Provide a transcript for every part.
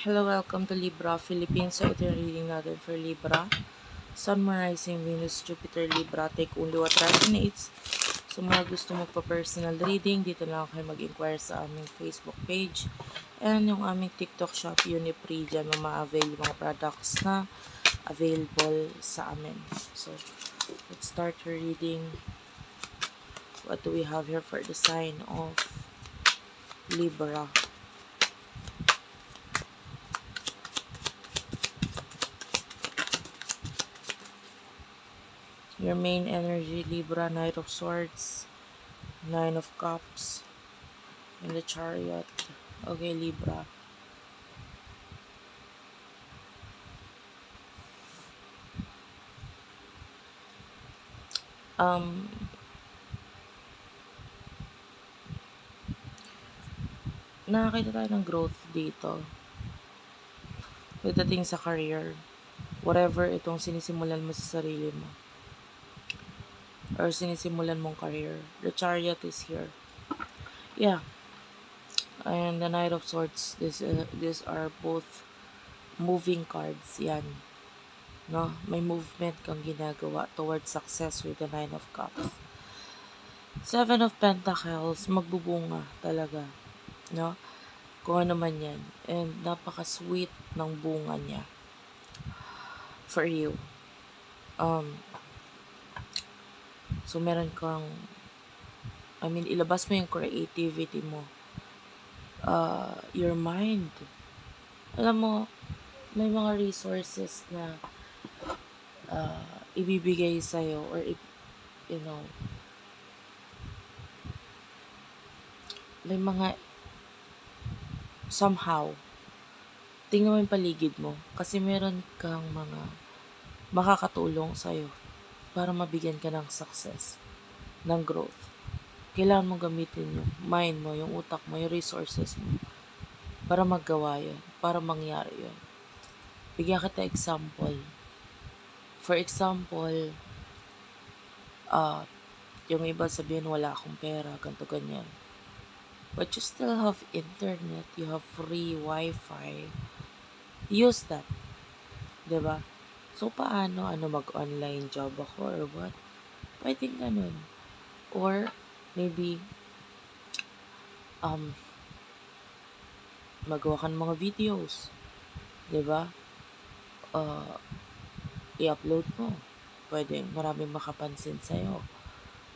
Hello, welcome to Libra Philippines. So ito yung reading natin for Libra. Sun, Moon, Rising, Venus, Jupiter, Libra. Take only what resonates. So mga gusto mo pa personal reading, dito lang kayo mag-inquire sa aming Facebook page. And yung aming TikTok shop, Unipree, dyan mo ma-avail yung mga products na available sa amin. So, let's start your reading. What do we have here for the sign of Libra? Your main energy, Libra, Knight of Swords, Nine of Cups, and the Chariot. Okay, Libra. Um, nakakita tayo ng growth dito. Pagdating sa career, whatever itong sinisimulan mo sa sarili mo, or sinisimulan mong career, the Chariot is here. Yeah. And the Knight of Swords, these are both moving cards. Yan. No? May movement kang ginagawa towards success with the Nine of Cups. Seven of Pentacles, magbubunga talaga. No? Kung ano man yan. And napaka-sweet ng bunga niya. For you. So, meron kang, ilabas mo yung creativity mo. Your mind. Alam mo, may mga resources na ibibigay sa'yo or, may mga somehow, tingnan mo yung paligid mo kasi meron kang mga makakatulong sa'yo para mabigyan ka ng success, ng growth. Kailangan mong gamitin yung mind mo, yung utak mo, yung resources mo para maggawa yun, para mangyari yun. Bigyan kita example. For example, yung iba sabihin wala akong pera, ganito ganyan. But you still have internet, you have free wifi. Use that. Diba? So, paano? Mag-online job ako or what? Pwede ganun. Or, maybe, magawa ka ng mga videos. Diba? I-upload mo. Pwede maraming makapansin sa'yo.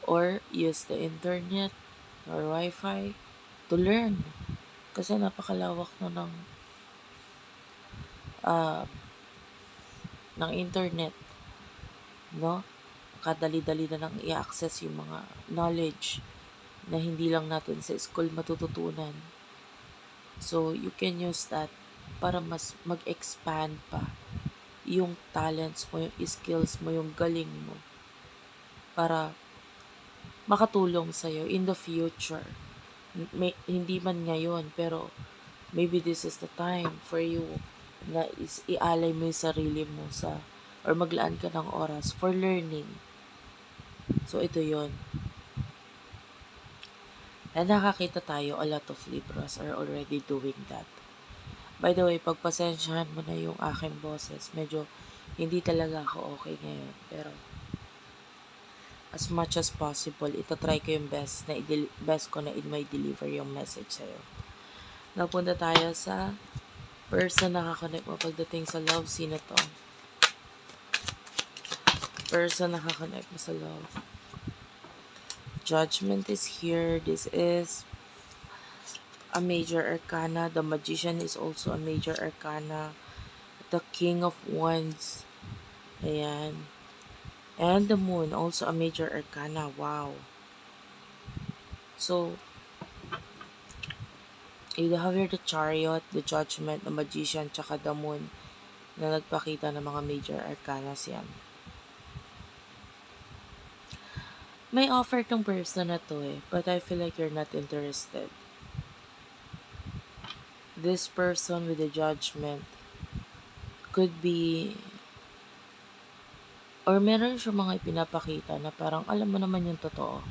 Or, use the internet or wifi to learn. Kasi napakalawak na ng internet. No? Kadali-dali na nang i-access yung mga knowledge na hindi lang natin sa school matututunan. So, you can use that para mas mag-expand pa yung talents mo, yung skills mo, yung galing mo para makatulong sa'yo in the future. Hindi man ngayon, pero maybe this is the time for you na ialay mo yung sarili mo or maglaan ka ng oras for learning. So, ito yon. And nakakita tayo, a lot of Libras are already doing that. By the way, pagpasensyahan mo na yung aking boses. Medyo hindi talaga ako okay ngayon. Pero, as much as possible, itatry ko yung best ko na may deliver yung message sa'yo. Napunta tayo sa person na nakakonect mo pagdating sa love. Sino to? Person na nakakonect mo sa love. Judgment is here. This is a major arcana. The Magician is also a major arcana. The King of Wands. Ayan. And the Moon, also a major arcana. Wow. So, you have here the Chariot, the Judgment, the Magician, tsaka the Moon na nagpakita ng mga major arcanas yan. May offer tong person na to but I feel like you're not interested. This person with the Judgment could be, or meron siya mga ipinapakita na parang alam mo naman yung totoo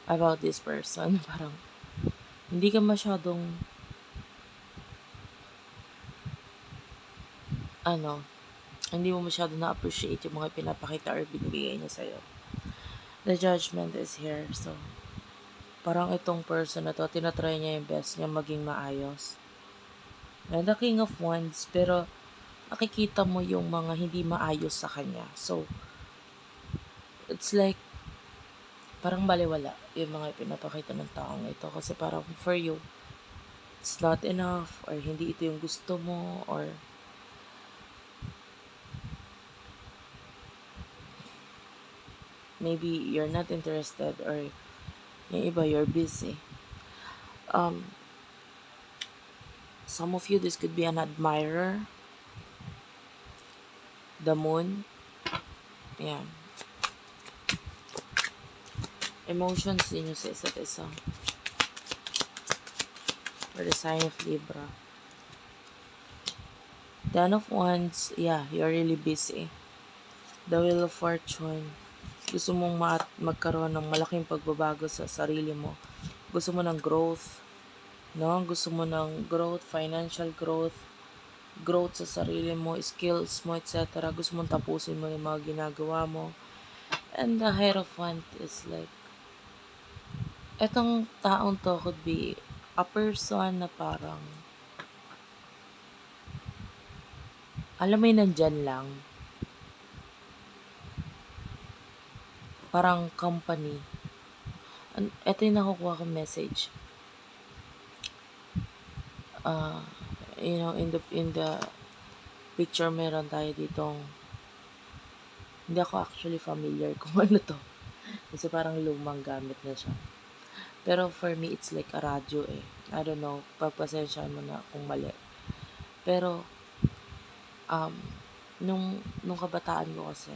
about this person. Parang hindi ka masyadong ano, hindi mo masyado na-appreciate yung mga pinapakita or binibigay niya sa'yo. The judgment is here. So, parang itong person na to, tinatry niya yung best niya maging maayos. And the King of Wands, pero nakikita mo yung mga hindi maayos sa kanya. So, it's like, parang baliwala yung mga pinapakita ng taong ito. Kasi parang for you, it's not enough, or hindi ito yung gusto mo, or maybe you're not interested, or yung iba, you're busy. Some of you, this could be an admirer. The moon. Yan. Emotions din yung sa isa't isa. For the sign of Libra. Ten of Wands, yeah, you're really busy. The Wheel of Fortune. Gusto mong magkaroon ng malaking pagbabago sa sarili mo. Gusto mo ng growth. No? Gusto mo ng growth, financial growth, growth sa sarili mo, skills mo, etc. Gusto mong tapusin mo yung mga ginagawa mo. And the Hierophant is like, etong taong to could be a person na parang, alam mo yun, nandyan lang. Parang company. Ito yung nakukuha kong message. You know, in the picture, meron tayo ditong, hindi ako actually familiar kung ano to. Kasi parang lumang gamit na siya. Pero for me, it's like a radyo eh. I don't know, pagpasensya mo na kung mali. Pero, nung kabataan ko kasi,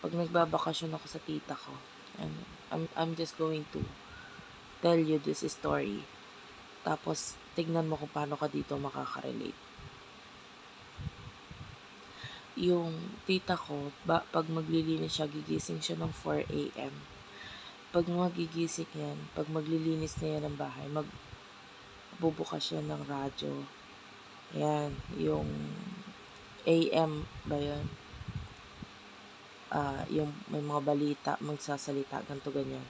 pag nagbabakasyon ako sa tita ko, and I'm just going to tell you this story. Tapos, tignan mo kung paano ka dito makaka-relate. Yung tita ko, pag maglilinis siya, gigising siya ng 4 a.m. Pag magigising yan, pag maglilinis na yan ng bahay, magbubukas siya ng radyo. Yan, yung AM ba yun? Yung may mga balita, magsasalita, ganito ganyan.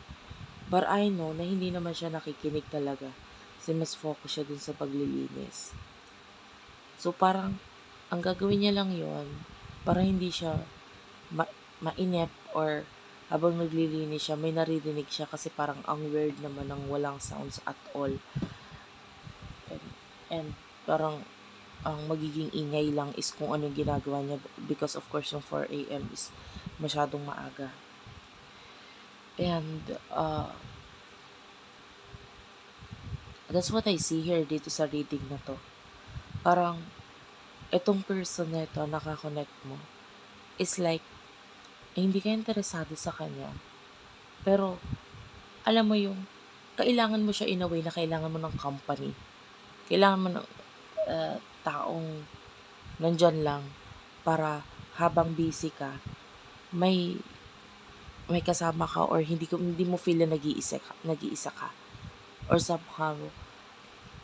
But I know na hindi naman siya nakikinig talaga. Kasi mas focus siya dun sa paglilinis. So parang, ang gagawin niya lang yon para hindi siya mainip, or habang naglilinis siya, may naririnig siya kasi parang ang weird naman ng walang sounds at all. And parang ang magiging ingay lang is kung anong ginagawa niya, because of course yung 4 a.m. is masyadong maaga. And that's what I see here dito sa reading na to. Parang itong person na ito, nakakonect mo, is like, hindi ka interesado sa kanya. Pero, alam mo yung, kailangan mo siya in a way na kailangan mo ng company. Kailangan mo ng taong nandyan lang para habang busy ka, may kasama ka, or hindi mo feel na nag-iisa ka. Or somehow,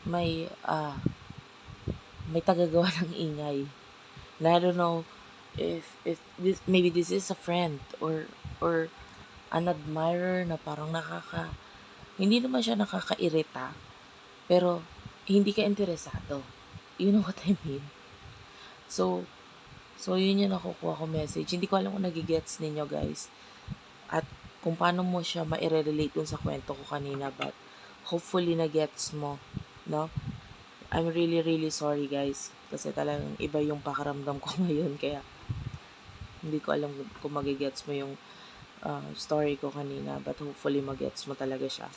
may tagagawa ng ingay. Na I don't know if this, maybe this is a friend or an admirer na parang hindi naman siya nakakairita, pero hindi ka interesado. You know what I mean? So yun yung nakukuha ko message. Hindi ko alam kung nagigets ninyo, guys. At kung paano mo siya ma-relate dun sa kwento ko kanina, but hopefully na-gets mo, no? I'm really, really sorry, guys. Kasi talagang iba yung pakaramdam ko ngayon, kaya hindi ko alam kung magigets mo yung story ko kanina, but hopefully magets mo talaga siya.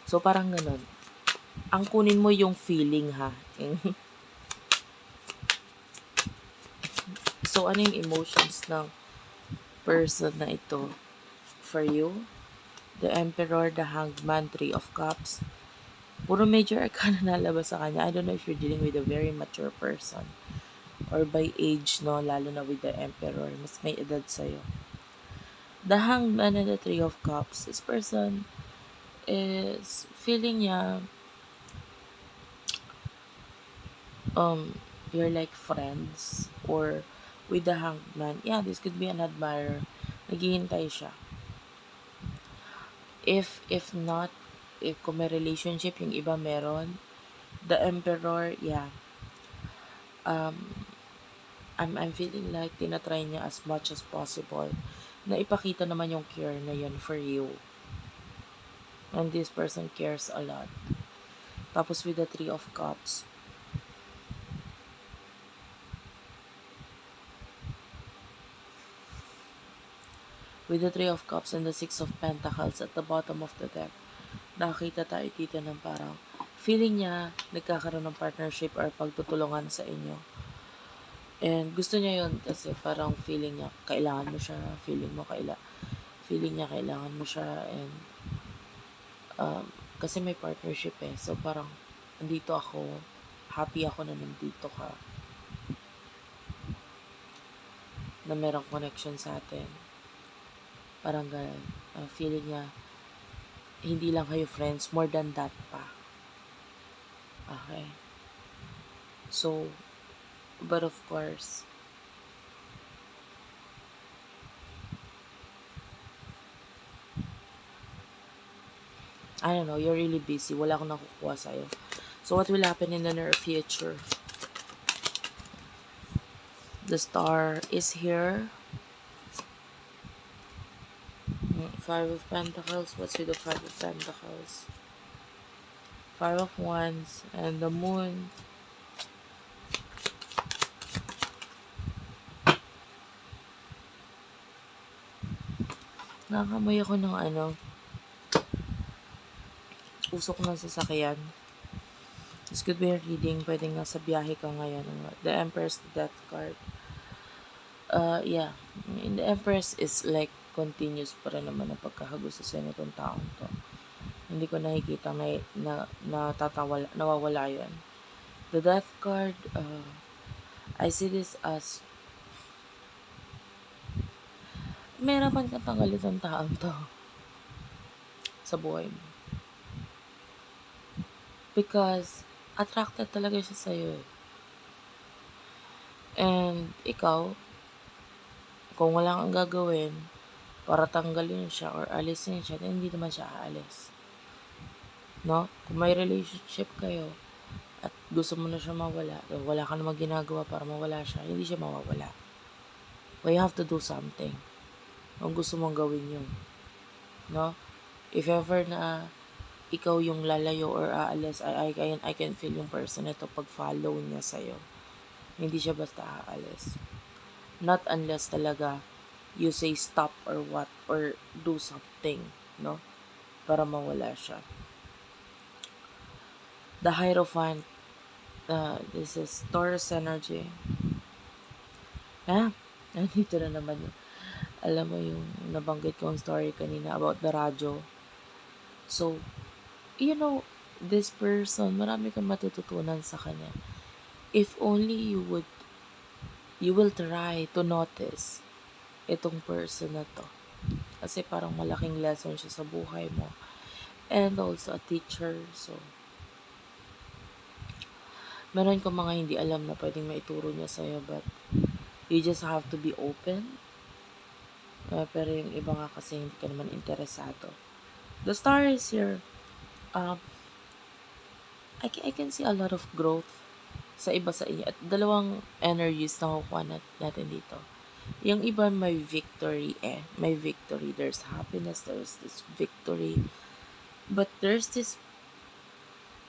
So, parang ganun. Ang kunin mo yung feeling, ha? So, ano yung emotions ng person na ito for you? The Emperor, the Hanged Man, Three of Cups. Puro major arcana nalabas sa kanya. I don't know if you're dealing with a very mature person, or by age, no? Lalo na with the Emperor. Mas may edad sa'yo. The Hanged Man and the Three of Cups. This person is feeling niya you're like friends, or with the Hanged Man, yeah, this could be an admirer. Naghihintay siya. If not, if kung may relationship, yung iba meron. The Emperor, yeah. Um, I'm feeling like tinatry niya as much as possible na ipakita naman yung care na yun for you. And this person cares a lot. Tapos with the Three of Cups, with the Three of Cups and the Six of Pentacles at the bottom of the deck, nakakita tayo dito ng parang feeling niya nagkakaroon ng partnership or pagtutulungan sa inyo. And gusto niya yun kasi parang feeling niya kailangan mo siya, feeling niya kailangan mo siya, and kasi may partnership so parang nandito ako, happy ako na nandito ka, na merong connection sa atin. Parang ganun. Feeling niya, hindi lang kayo friends, more than that pa. Okay. So, but of course, I don't know, you're really busy. Wala akong nakukuha sa'yo. So, what will happen in the near future? The Star is here. Five of Pentacles. What's with the Five of Pentacles? Five of Wands. And the Moon. Nakakamoy ako ng usok ng sasakyan. This could be a reading. Pwedeng nasa biyahe ka ngayon. The Empress, the Death card. Yeah. And the Empress is like continuous pa rin naman ang pagkakagusto sa nitong taong to. Hindi ko nakikita nawawala yun. The Death card, I see this as mayroon kang tanggalin ng taong to sa buhay mo. Because attracted talaga siya sa'yo And ikaw, kung wala kang gagawin para tanggalin siya or alisin siya, then hindi naman siya aalis. No? Kung may relationship kayo at gusto mo na siya mawala, wala ka namang ginagawa para mawala siya, hindi siya mawawala. But you have to do something. Kung gusto mong gawin yun. No? If ever na ikaw yung lalayo or aalis, I can feel yung person na to pag follow niya sa'yo. Hindi siya basta aalis. Not unless talaga you say stop or what, or do something, no? Para mawala siya. The Hierophant, this is Taurus energy. Nandito na naman yun. Alam mo yung nabanggit kong story kanina about the radyo. So, this person, marami kang matututunan sa kanya. If only you will try to notice itong person na to. Kasi parang malaking lesson siya sa buhay mo. And also a teacher. So, meron kang mga hindi alam na pwedeng maituro niya sa'yo, but you just have to be open. Pero yung iba nga kasi hindi ka naman interesado. The Star is here. I can see a lot of growth sa iba sa inyo. At dalawang energies na kukuha natin dito. Yung iba may victory May victory. There's happiness. There's this victory. But there's this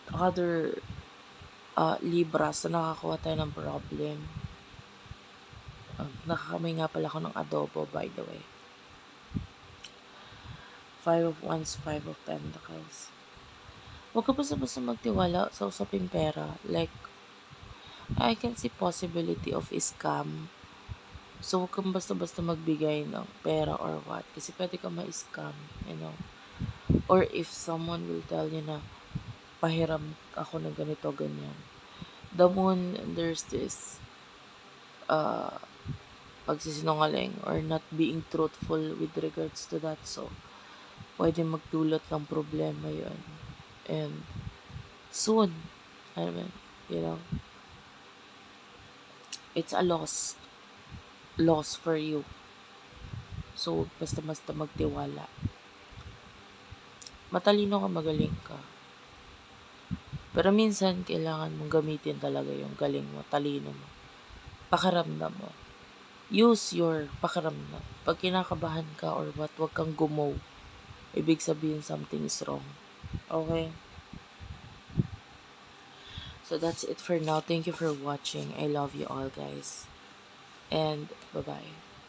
other Libras na nakakuha tayo ng problem. Nakakamay nga pala ako ng adobo, by the way. Five of Wands, Five of Pentacles. Huwag ka basta-basta magtiwala sa usaping pera. Like, I can see possibility of scam. So, huwag kang basta-basta magbigay ng pera or what. Kasi pwede ka ma-scam, Or if someone will tell you na, pahiram ako ng ganito, ganyan. The Moon, there's this pagsisinungaling or not being truthful with regards to that. So, pwede magdulot ng problema yun. And, soon, it's a loss for you. So, basta-basta magtiwala. Matalino ka, magaling ka. Pero minsan, kailangan mong gamitin talaga yung galing mo, talino mo, pakiramdam mo. Use your pakiramdam. Pag kinakabahan ka or what, wag kang gumaw. Ibig sabihin something is wrong. Okay? So that's it for now. Thank you for watching. I love you all, guys. And bye-bye.